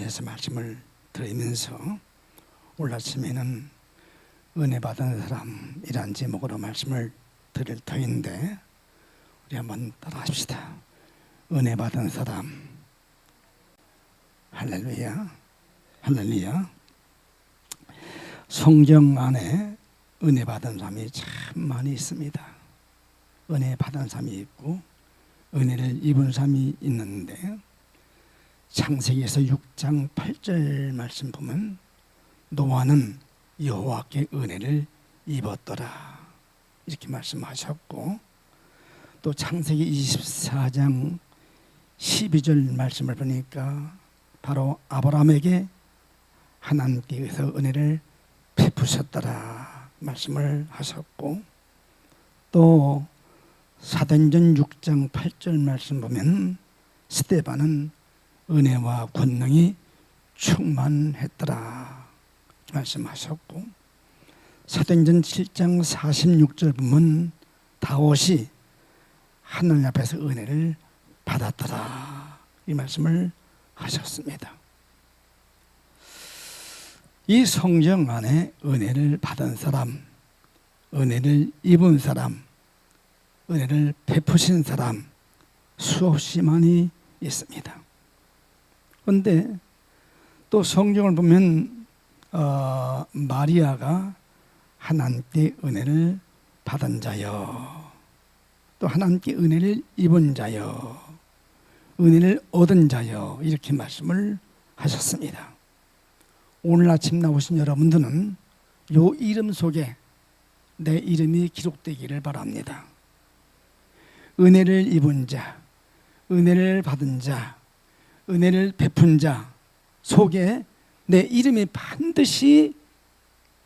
관련해서 말씀을 드리면서 오늘 아침에는 은혜 받은 사람이란 제목으로 말씀을 드릴 터인데, 우리 한번 따라합시다. 은혜 받은 사람. 할렐루야, 할렐루야. 성경 안에 은혜 받은 사람이 참 많이 있습니다. 은혜 받은 사람이 있고 은혜를 입은 사람이 있는데, 창세기에서 6장 8절 말씀 보면 노아는 여호와께 은혜를 입었더라 이렇게 말씀하셨고, 또 창세기 24장 12절 말씀을 보니까 바로 아브라함에게 하나님께서 은혜를 베푸셨더라 말씀을 하셨고, 또 사도행전 6장 8절 말씀 보면 스데반은 은혜와 권능이 충만했더라 말씀하셨고, 사도행전 7장 46절 보면 다윗이 하나님 앞에서 은혜를 받았더라 이 말씀을 하셨습니다. 이 성경 안에 은혜를 받은 사람, 은혜를 입은 사람, 은혜를 베푸신 사람 수없이 많이 있습니다. 그런데 또 성경을 보면 마리아가 하나님께 은혜를 받은 자여, 또 하나님께 은혜를 입은 자여, 은혜를 얻은 자여 이렇게 말씀을 하셨습니다. 오늘 아침 나오신 여러분들은 이 이름 속에 내 이름이 기록되기를 바랍니다. 은혜를 입은 자, 은혜를 받은 자, 은혜를 베푼 자 속에 내 이름이 반드시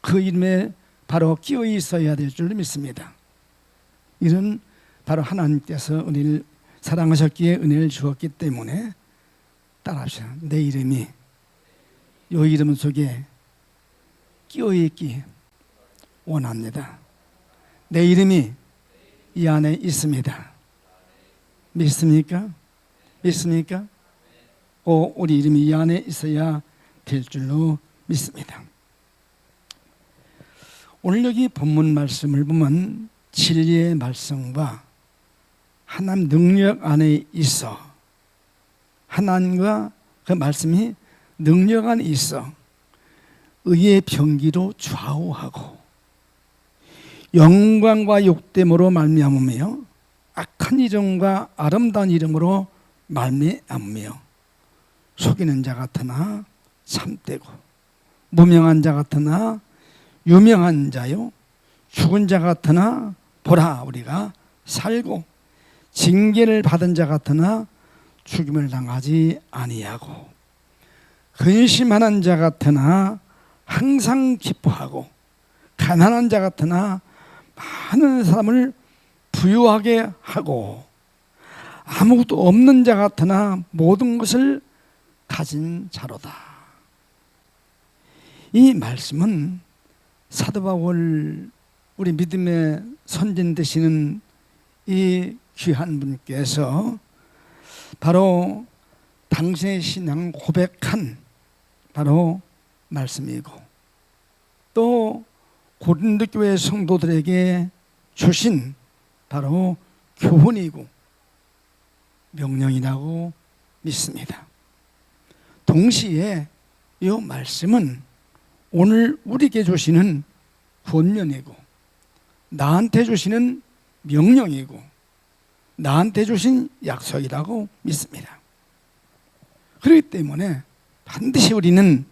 그 이름에 바로 끼어 있어야 될 줄 믿습니다. 이는 바로 하나님께서 은혜를 사랑하셨기에 은혜를 주었기 때문에 따라합시다. 내 이름이 이 이름 속에 끼어 있기 원합니다. 내 이름이 이 안에 있습니다. 믿습니까? 믿습니까? 우리 이름이 이 안에 있어야 될 줄로 믿습니다. 오늘 여기 본문 말씀을 보면 진리의 말씀과 하나님 능력 안에 있어, 하나님과 그 말씀이 능력 안에 있어 의의 병기로 좌우하고 영광과 욕됨으로 말미암으며 악한 이름과 아름다운 이름으로 말미암으며 속이는 자 같으나 참되고 무명한 자 같으나 유명한 자요, 죽은 자 같으나 보라 우리가 살고 징계를 받은 자 같으나 죽임을 당하지 아니하고 근심하는 자 같으나 항상 기뻐하고 가난한 자 같으나 많은 사람을 부유하게 하고 아무것도 없는 자 같으나 모든 것을 가진 자로다. 이 말씀은 사도 바울, 우리 믿음의 선진 되시는 이 귀한 분께서 바로 당신의 신앙 고백한 바로 말씀이고, 또 고린도 교회 성도들에게 주신 바로 교훈이고 명령이라고 믿습니다. 동시에 이 말씀은 오늘 우리에게 주시는 권면이고, 나한테 주시는 명령이고, 나한테 주신 약속이라고 믿습니다. 그렇기 때문에 반드시 우리는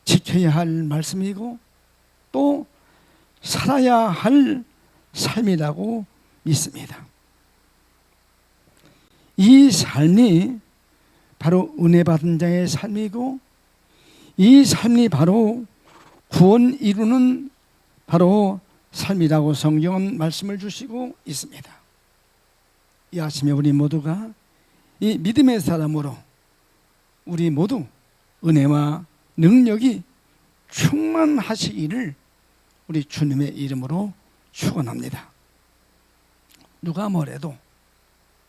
지켜야 할 말씀이고 또 살아야 할 삶이라고 믿습니다. 이 삶이 바로 은혜 받은 자의 삶이고, 이 삶이 바로 구원 이루는 바로 삶이라고 성경은 말씀을 주시고 있습니다. 이 아침에 우리 모두가 이 믿음의 사람으로 우리 모두 은혜와 능력이 충만하시기를 우리 주님의 이름으로 축원합니다. 누가 뭐래도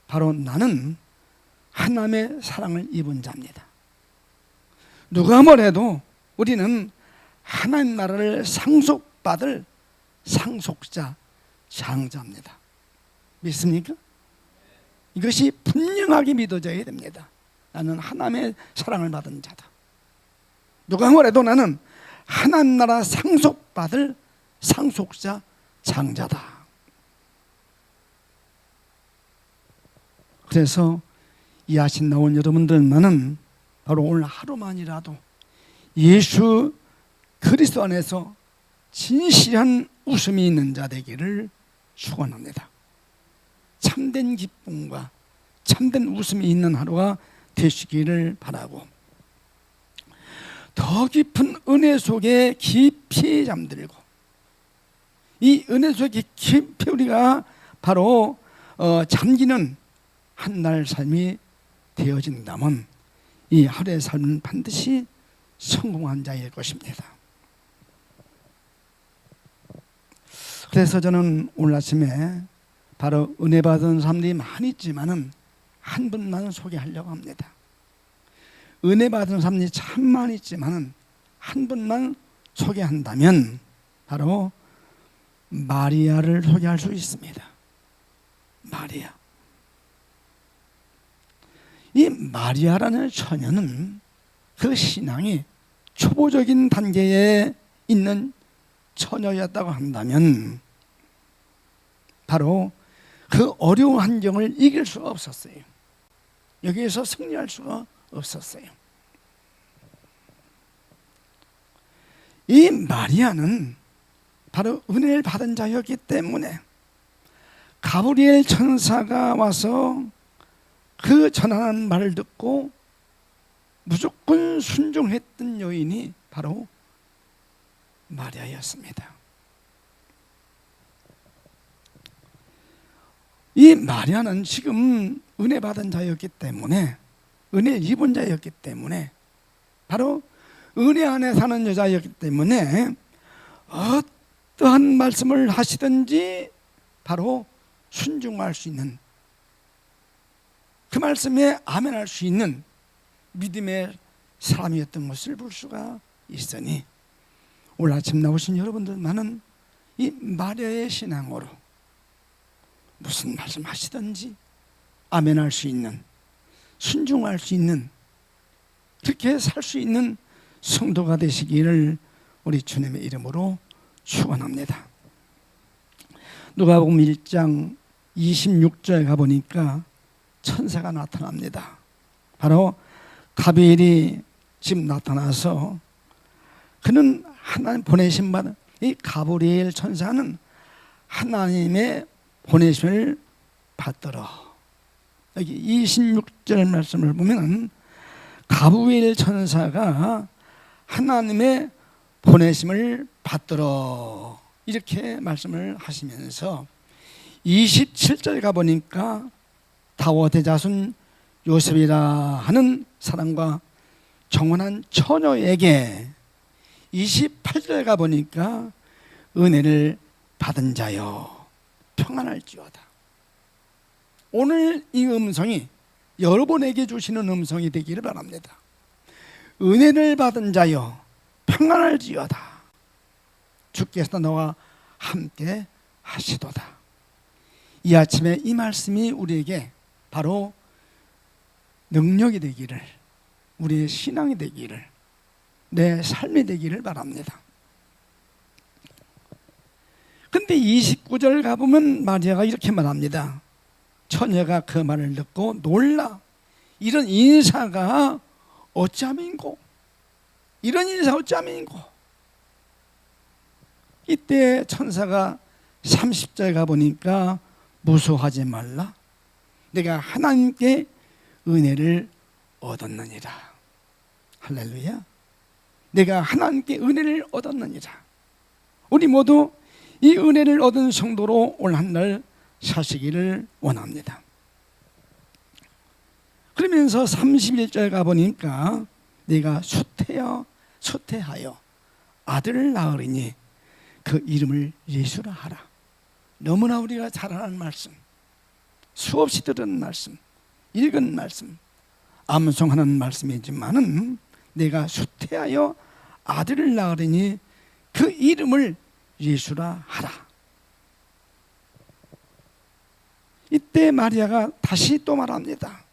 바로 나는 하나님의 사랑을 입은 자입니다. 누가 뭐래도 우리는 하나님 나라를 상속받을 상속자, 장자입니다. 믿습니까? 이것이 분명하게 믿어져야 됩니다. 나는 하나님의 사랑을 받은 자다. 누가 뭐래도 나는 하나님 나라 상속받을 상속자, 장자다. 그래서 이 아침 나온 여러분들만은 바로 오늘 하루만이라도 예수 그리스도 안에서 진실한 웃음이 있는 자 되기를 축원합니다. 참된 기쁨과 참된 웃음이 있는 하루가 되시기를 바라고, 더 깊은 은혜 속에 깊이 잠들고, 이 은혜 속에 깊이 우리가 바로 잠기는 한날 삶이 되어진다면 이 하루의 삶은 반드시 성공한 자일 것입니다. 그래서 저는 오늘 아침에 바로 은혜 받은 사람들이 많이 있지만은 한 분만 소개하려고 합니다. 은혜 받은 사람들이 참 많이 있지만은 한 분만 소개한다면 바로 마리아를 소개할 수 있습니다. 마리아. 이 마리아라는 처녀는 그 신앙이 초보적인 단계에 있는 처녀였다고 한다면 바로 그 어려운 환경을 이길 수가 없었어요. 여기에서 승리할 수가 없었어요. 이 마리아는 바로 은혜를 받은 자였기 때문에 가브리엘 천사가 와서 그 전하는 말을 듣고 무조건 순종했던 여인이 바로 마리아였습니다. 이 마리아는 지금 은혜 받은 자였기 때문에, 은혜 입은 자였기 때문에, 바로 은혜 안에 사는 여자였기 때문에 어떠한 말씀을 하시든지 바로 순종할 수 있는, 그 말씀에 아멘할 수 있는 믿음의 사람이었던 것을 볼 수가 있으니, 오늘 아침 나오신 여러분들만은 이 마리아의 신앙으로 무슨 말씀 하시든지 아멘할 수 있는, 순종할 수 있는, 그렇게 살 수 있는 성도가 되시기를 우리 주님의 이름으로 축원합니다. 누가복음 1장 26절에 가보니까 천사가 나타납니다. 바로 가브리엘이 지금 나타나서 그는 하나님 보내신 바, 이 가브리엘 천사는 하나님의 보내심을 받더라. 여기 26절 말씀을 보면 가브리엘 천사가 하나님의 보내심을 받더라 이렇게 말씀을 하시면서 27절 가보니까 다윗 대자손 요셉이라 하는 사람과 정혼한 처녀에게 28절 가보니까 은혜를 받은 자여 평안할지어다. 오늘 이 음성이 여러분에게 주시는 음성이 되기를 바랍니다. 은혜를 받은 자여 평안할지어다. 주께서 너와 함께 하시도다. 이 아침에 이 말씀이 우리에게 바로 능력이 되기를, 우리의 신앙이 되기를, 내 삶이 되기를 바랍니다. 근데 29절 가보면 마리아가 이렇게 말합니다. 처녀가 그 말을 듣고 놀라 이런 인사가 어찌함인고, 이런 인사 어찌함인고. 이때 천사가 30절 가보니까 무서워하지 말라, 내가 하나님께 은혜를 얻었느니라. 할렐루야. 내가 하나님께 은혜를 얻었느니라. 우리 모두 이 은혜를 얻은 성도로 오늘 한날 사시기를 원합니다. 그러면서 31절 가보니까 내가 수태하여 아들을 낳으리니 그 이름을 예수라 하라. 너무나 우리가 잘 아는 말씀, 수없이 들은 말씀, 읽은 말씀, 암송하는 말씀이지만은 내가 수태하여 아들을 낳으리니 그 이름을 예수라 하라. 이때 마리아가 다시 또 말합니다.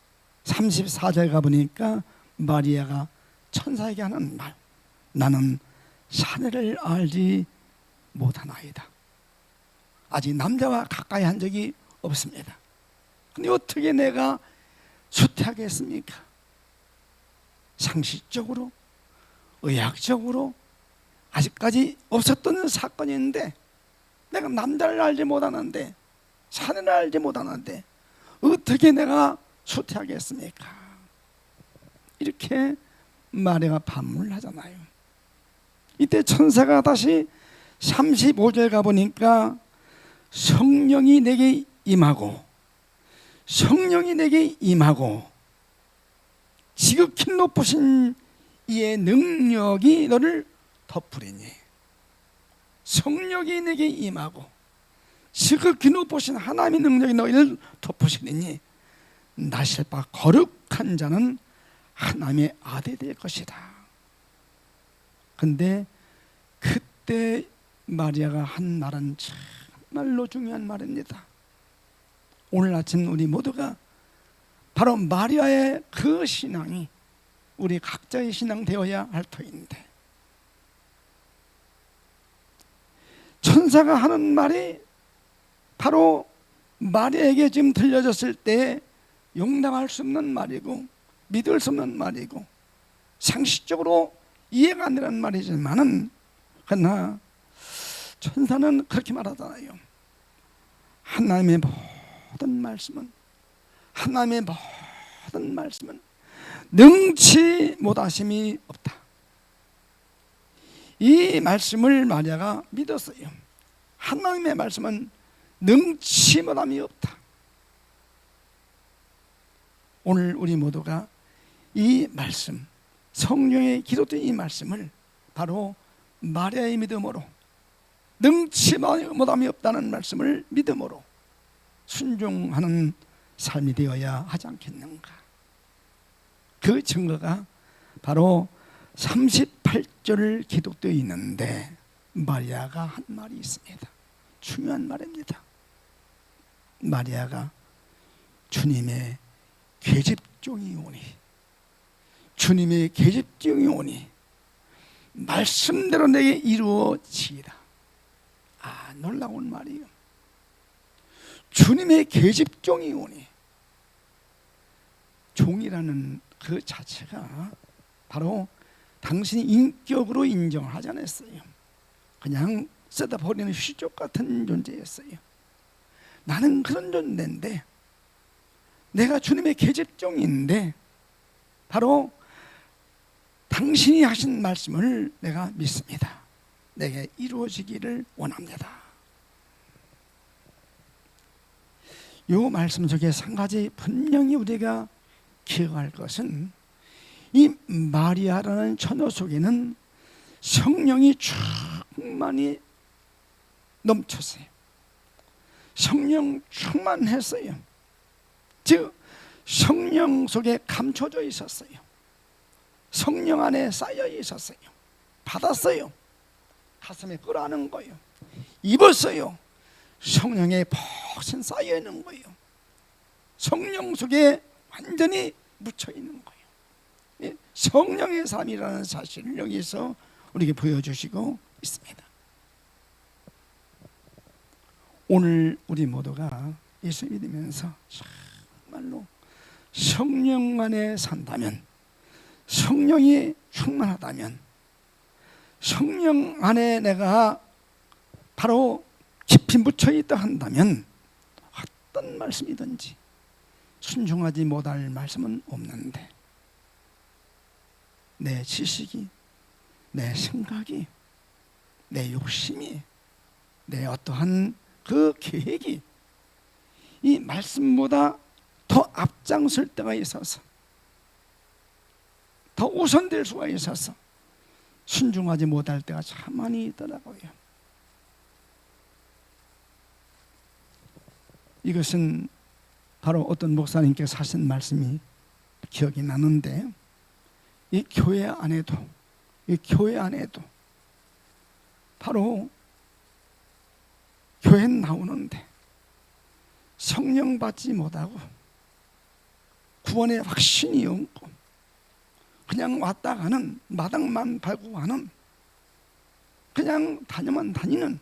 34절 가보니까 마리아가 천사에게 하는 말, 나는 사내를 알지 못하나이다. 아직 남자와 가까이 한 적이 없습니다. 근데 어떻게 내가 수태하겠습니까? 상식적으로, 의학적으로 아직까지 없었던 사건인데, 내가 남자를 알지 못하는데, 사내를 알지 못하는데 어떻게 내가 수태하겠습니까? 이렇게 마리아가 반문하잖아요. 이때 천사가 다시 35절 가보니까 성령이 내게 임하고 지극히 높으신 이의 능력이 너를 덮으리니, 성령이 내게 임하고 지극히 높으신 하나님의 능력이 너희를 덮으시리니 나실 바 거룩한 자는 하나님의 아들이 될 것이다. 근데 그때 마리아가 한 말은 정말로 중요한 말입니다. 오늘 아침 우리 모두가 바로 마리아의 그 신앙이 우리 각자의 신앙 되어야 할 터인데, 천사가 하는 말이 바로 마리아에게 지금 들려졌을 때 용납할 수 없는 말이고 믿을 수 없는 말이고 상식적으로 이해가 안 되는 말이지만은, 그러나 천사는 그렇게 말하잖아요. 하나님의 모든 말씀은 능치 못하심이 없다. 이 말씀을 마리아가 믿었어요. 하나님의 말씀은 능치 못함이 없다. 오늘 우리 모두가 이 말씀, 성령의 기록된 이 말씀을 바로 마리아의 믿음으로, 능치 못함이 없다는 말씀을 믿음으로 순종하는 삶이 되어야 하지 않겠는가. 그 증거가 바로 38절 기록되어 있는데 마리아가 한 말이 있습니다. 중요한 말입니다. 마리아가 주님의 계집종이 오니 말씀대로 내게 이루어지이다. 놀라운 말이에요. 주님의 계집종이 오니, 종이라는 그 자체가 바로 당신이 인격으로 인정하지 않았어요. 그냥 쓰다 버리는 휘족 같은 존재였어요. 나는 그런 존재인데, 내가 주님의 계집종인데 바로 당신이 하신 말씀을 내가 믿습니다. 내게 이루어지기를 원합니다. 이 말씀 속에 한 가지 분명히 우리가 기억할 것은, 이 마리아라는 처녀 속에는 성령이 충만히 넘쳤어요. 성령 충만했어요. 즉 성령 속에 감춰져 있었어요. 성령 안에 쌓여 있었어요. 받았어요. 가슴에 끌어안은 거예요. 입었어요. 성령에 퍼진 쌓여 있는 거예요. 성령 속에 완전히 묻혀 있는 거예요. 성령의 삶이라는 사실을 여기서 우리에게 보여주시고 있습니다. 오늘 우리 모두가 예수 믿으면서 정말로 성령 안에 산다면, 성령이 충만하다면, 성령 안에 내가 바로 깊이 묻혀있다 한다면 어떤 말씀이든지 순종하지 못할 말씀은 없는데, 내 지식이, 내 생각이, 내 욕심이, 내 어떠한 그 계획이 이 말씀보다 더 앞장설 때가 있어서, 더 우선될 수가 있어서 순종하지 못할 때가 참 많이 있더라고요. 이것은 바로 어떤 목사님께서 하신 말씀이 기억이 나는데, 이 교회 안에도 바로 교회 나오는데 성령 받지 못하고 구원의 확신이 없고 그냥 왔다 가는, 마당만 밟고 가는, 그냥 다니면 다니는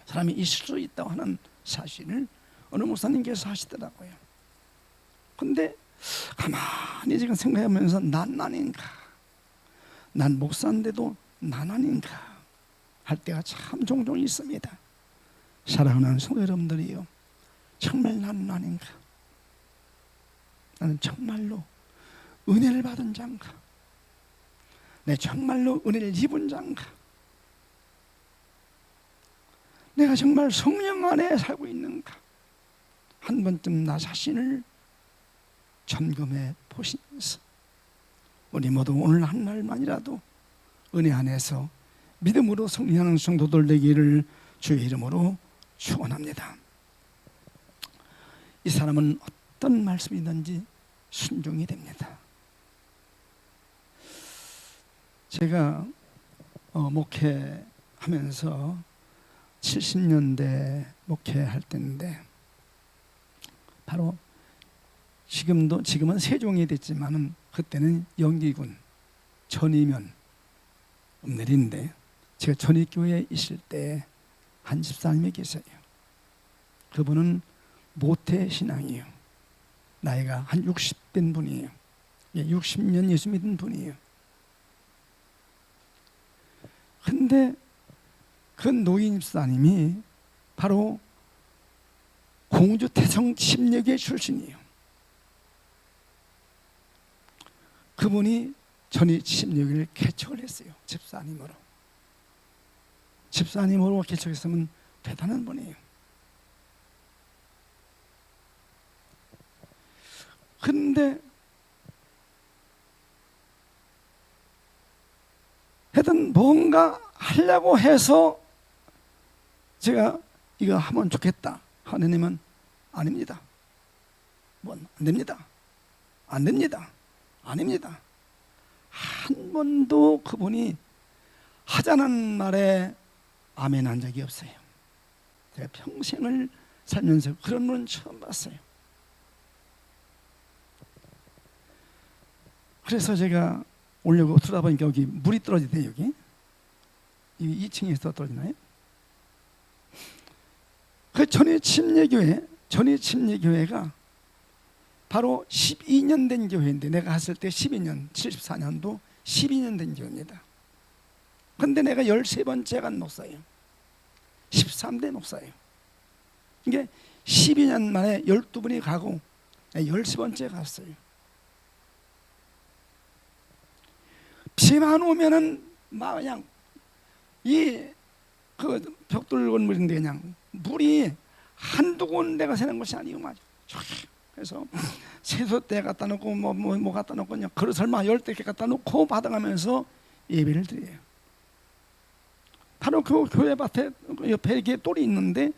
사람이 있을 수 있다고 하는 사실을 어느 목사님께서 하시더라고요. 근데 가만히 지금 생각하면서 난 아닌가, 난 목사인데도 난 아닌가 할 때가 참 종종 있습니다. 사랑하는 성도 여러분들이요, 정말 나는 아닌가, 나는 정말로 은혜를 받은 자인가, 내 정말로 은혜를 입은 자인가, 내가 정말 성령 안에 살고 있는가, 한 번쯤 나 자신을 점검해 보시면서 우리 모두 오늘 한 날만이라도 은혜 안에서 믿음으로 승리하는 성도들 되기를 주의 이름으로 축원합니다. 이 사람은 어떤 말씀이든지 순종이 됩니다. 제가 목회하면서 70년대 목회할 때인데, 바로 지금은 세종이 됐지만은 그때는 영기군 전이면 읍내리인데, 제가 전이교회에 있을 때 한 집사님이 계세요. 그분은 모태신앙이에요. 나이가 한 60된 분이에요. 60년 예수 믿은 분이에요. 근데 그 노인 집사님이 바로 공주 태성 침례교회 출신이에요. 그분이 전이 침례교회를 개척을 했어요. 집사님으로 개척했으면 대단한 분이에요. 근데 하여튼 뭔가 하려고 해서 제가 이거 하면 좋겠다. 하느님은 아닙니다. 안 됩니다. 안 됩니다. 아닙니다. 한 번도 그분이 하자는 말에 아멘 한 적이 없어요. 제가 평생을 살면서 그런 분은 처음 봤어요. 그래서 제가 오려고 들어보니까 여기 물이 떨어지대요. 여기 2층에서 떨어지나요? 그 전에 침례교회가 바로 12년 된 교회인데, 내가 갔을 때 12년, 74년도 12년 된 교회입니다. 근데 내가 13번째 간 목사예요. 13대 목사예요. 이게 12년 만에 12분이 가고 13번째 갔어요. 비만 오면은 막 그냥 그 벽돌 건물인데 그냥 물이 한두 군데가 새는 것이 아니고 말이야. 그래서 세숫대 갖다 놓고 뭐 갖다 놓고 그냥 그릇을 막 10대 갖다 놓고 받아가면서 예배를 드려요. 바로 그 교회 밭에 옆에 이렇게 똘이 있는데,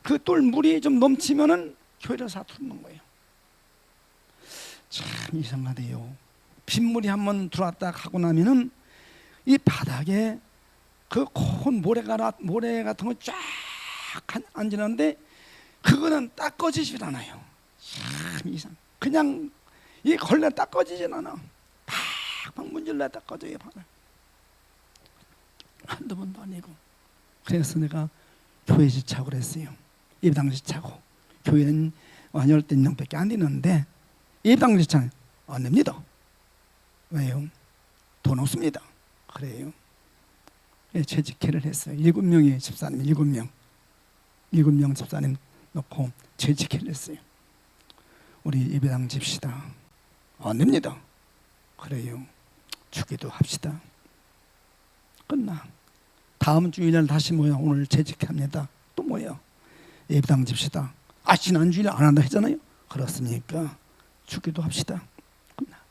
그 똘 물이 좀 넘치면은 교회를 사투르는 거예요. 참 이상하대요. 빗물이 한번 들어왔다 가고 나면은 이 바닥에 그 콘 모래 같은 거 쫙 앉으는데, 그거는 닦아지질 않아요. 참 이상. 그냥 이 걸레 닦아지질 않아. 팍팍 문질러 닦아져요. 바닥. 한두 번도 아니고. 그래서 내가 교회 지차고 했어요. 예배당 지차고. 교회는 한 10명밖에 안 되는데 예배당 지차는 안 됩니다. 왜요? 돈 없습니다. 그래요. 재직회를 했어요. 7명의 집사님, 7명 집사님 놓고 재직회를 했어요. 우리 예배당 집시다. 안 됩니다. 그래요. 주기도 합시다. 끝나. 다음 주일날 다시 모여. 오늘 재직합니다. 또 모여. 예배당 집시다. 지난 주일 안 한다 했잖아요. 그렇습니까? 주기도 합시다. 끝나.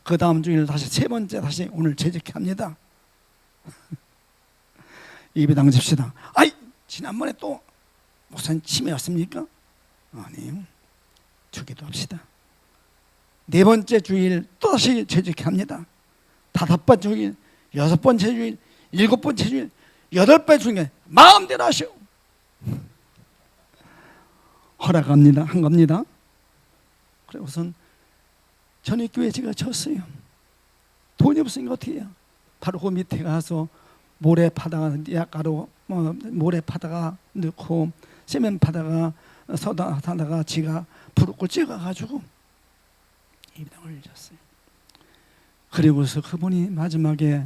그 다음 주일 다시 세 번째 다시 오늘 재직합니다. 예배당 집시다. 지난번에 또 목사님 치매였습니까? 아니요. 주기도 합시다. 네 번째 주일 또다시 재직해 합니다. 다섯 번째 주일, 여섯 번째 주일, 일곱 번째 주일, 여덟 번 중에 마음대로 하시오. 허락합니다. 한 겁니다. 그래 우선 전입교회 제가 졌어요. 돈이 없으니까 어떻게 해요? 바로 그 밑에 가서 모래 파다가 약가로 모래 파다가 넣고 세면 파다가 서다 하다가 지가 부르고 찍어가지고 입당을 졌어요. 그리고서 그분이 마지막에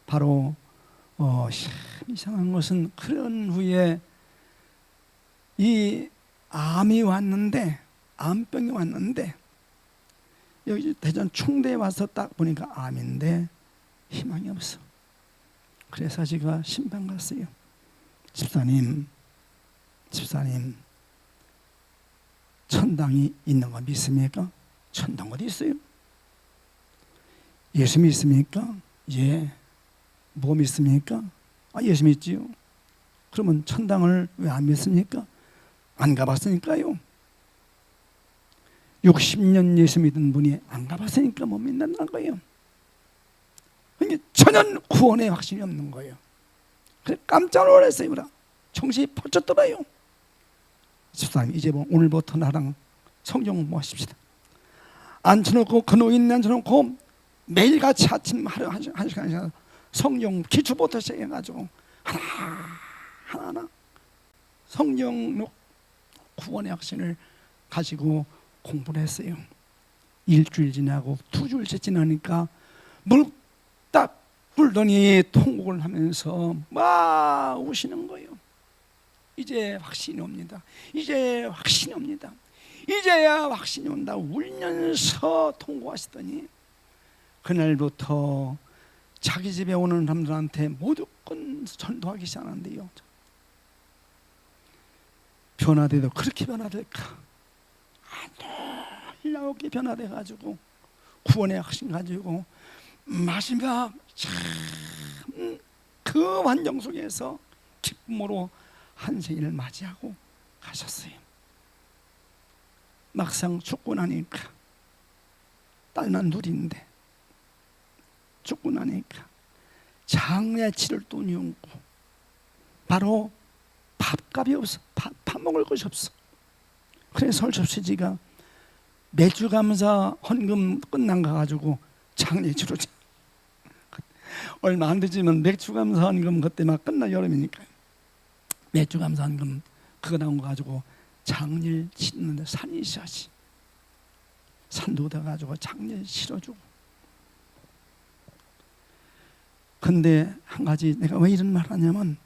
바로 이상한 것은 그런 후에 이 암이 왔는데, 암병이 왔는데 여기 대전 충대에 와서 딱 보니까 암인데 희망이 없어. 그래서 제가 신방 갔어요. 집사님 천당이 있는 거 믿습니까? 천당 어디 있어요? 예수 믿습니까? 예. 뭐 믿습니까? 예수 믿지요. 그러면 천당을 왜 안 믿습니까? 안 가봤으니까요. 60년 예수 믿은 분이 안 가봤으니까 못 믿는다는 거예요. 그러니까 전혀 구원의 확신이 없는 거예요. 그래 깜짝 놀랐어요. 정신이 퍼쩍 들어요. 집사님 이제 오늘부터 나랑 성경 공부하십시다. 앉혀놓고 그 노인네 앉혀놓고 매일같이 아침 하루 한 시간 성경 기초부터 시작해가지고 하나하나 성경 구원의 확신을 가지고 공부를 했어요. 일주일 지나고 두 주일째 지나니까 딱 불더니 통곡을 하면서 막 우시는 거예요. 이제 확신이 옵니다. 이제 확신이 옵니다. 이제야 확신이 온다. 울면서 통곡하시더니 그날부터 자기 집에 오는 사람들한테 무조건 전도하기 시작하는데요. 변화돼도 그렇게 변화될까? 놀랍게 변화돼가지고 구원의 확신 가지고 마지막 참 그 환경 속에서 기쁨으로 한 생일을 맞이하고 가셨어요. 막상 죽고 나니까 딸만 둘인데 죽고 나니까 장례 치를 돈이 없고 바로 밥값이 없어. 밥 먹을 것이 없어. 그래서 설접시지가 매주 감사 헌금 끝난 거 가지고 장례 치르자. 얼마 안 되지만 매주 감사 헌금 그때 막 끝나 여름이니까 매주 감사 헌금 그거 나온 거 가지고 장례 치르는데 산이 있어야지. 산도 돼 가지고 장례 치러주고. 근데 한 가지 내가 왜 이런 말 하냐면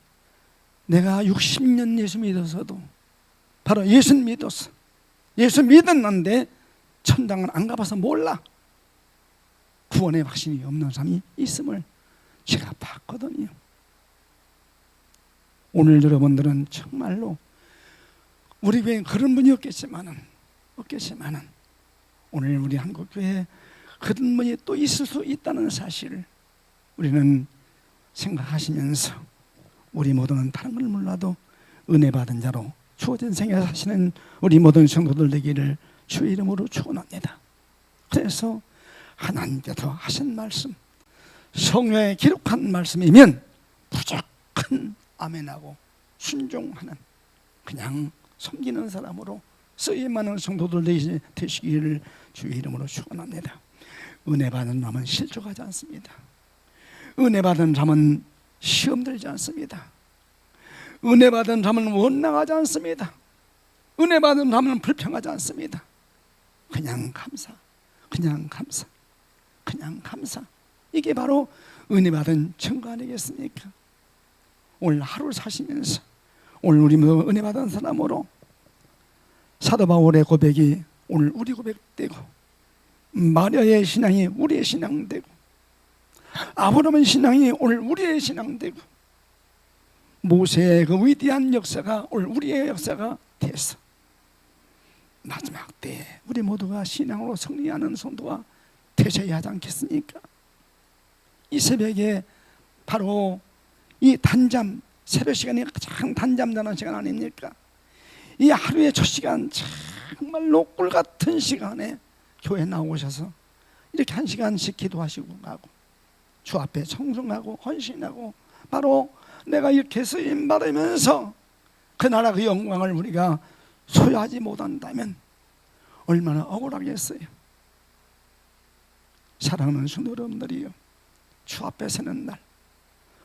내가 60년 예수 믿어서도 바로 예수 믿었어. 예수 믿었는데 천당을 안 가봐서 몰라. 구원의 확신이 없는 사람이 있음을 제가 봤거든요. 오늘 여러분들은 정말로 우리 교회에 그런 분이 없겠지만은 오늘 우리 한국교회에 그런 분이 또 있을 수 있다는 사실을 우리는 생각하시면서 우리 모두는 다른 걸 몰라도 은혜 받은 자로 주어진 생에 사시는 우리 모든 성도들 되기를 주의 이름으로 축원합니다. 그래서 하나님께서 하신 말씀, 성경에 기록한 말씀이면 무조건 아멘하고 순종하는 그냥 섬기는 사람으로 쓰임하는 성도들 되시기를 주의 이름으로 축원합니다. 은혜 받은 사람은 실족하지 않습니다. 은혜 받은 사람은 시험 들지 않습니다. 은혜 받은 사람은 원망하지 않습니다. 은혜 받은 사람은 불평하지 않습니다. 그냥 감사, 그냥 감사, 그냥 감사. 이게 바로 은혜 받은 증거 아니겠습니까? 오늘 하루를 사시면서 오늘 우리 모두 은혜 받은 사람으로 사도 바울의 고백이 오늘 우리 고백되고 마리아의 신앙이 우리의 신앙되고 아브라함의 신앙이 오늘 우리의 신앙되고 모세의 그 위대한 역사가 오늘 우리의 역사가 됐어. 마지막 때 우리 모두가 신앙으로 승리하는 성도가 되셔야 하지 않겠습니까? 이 새벽에 바로 이 단잠, 새벽 시간이 가장 단잠자는 시간 아닙니까? 이 하루의 첫 시간, 정말로 꿀 같은 시간에 교회 나오셔서 이렇게 1시간씩 기도하시고 가고 주 앞에 청송하고 헌신하고 바로 내가 이렇게 쓰임 받으면서 그 나라 그 영광을 우리가 소유하지 못한다면 얼마나 억울하겠어요. 사랑하는 성도 여러분들이요, 주 앞에 서는 날,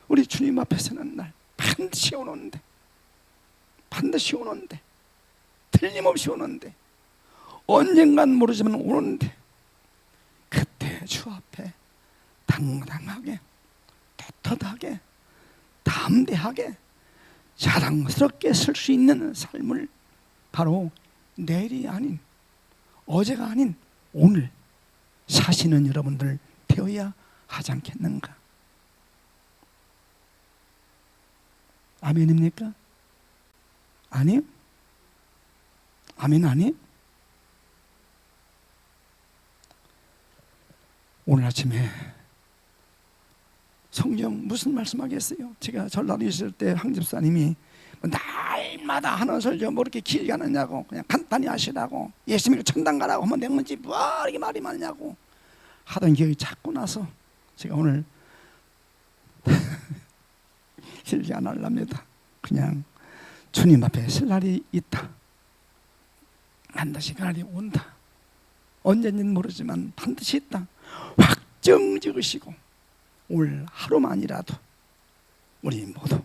우리 주님 앞에 서는 날 반드시 오는데, 반드시 오는데, 틀림없이 오는데, 언젠간 모르지만 오는데, 그때 주 앞에 당당하게, 떳떳하게, 담대하게, 자랑스럽게 설 수 있는 삶을 바로 내일이 아닌, 어제가 아닌 오늘 사시는 여러분들 되어야 하지 않겠는가? 아멘입니까? 아니요? 아멘 아니요? 오늘 아침에 성경 무슨 말씀하겠어요? 제가 전라도 있을 때 황 집사님이 날마다 하는 설교 뭐 이렇게 길게 하느냐고, 그냥 간단히 하시라고, 예수님이 천당 가라고 하면 내문지 뭐 이렇게 말이 많냐고 하던 기억이 자꾸 나서 제가 오늘 길게 안 하려합니다. 그냥 주님 앞에 설 날이 있다, 반드시 그 날이 온다, 언제인지는 모르지만 반드시 있다 확정 지으시고 올 하루만이라도 우리 모두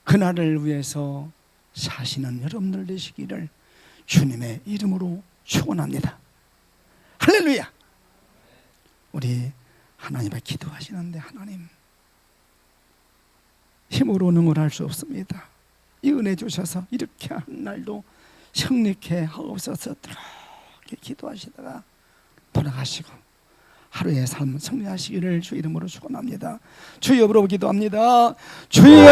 그날을 위해서 사시는 여러분들 되시기를 주님의 이름으로 축원합니다. 할렐루야. 우리 하나님 앞에 기도하시는데, 하나님 힘으로는 걸 할 수 없습니다. 이 은혜 주셔서 이렇게 한 날도 성립케 하옵소서. 그렇게 기도하시다가 돌아가시고 하루의 삶 승리하시기를 주 이름으로 축원합니다. 주여 부르고 기도합니다. 주여.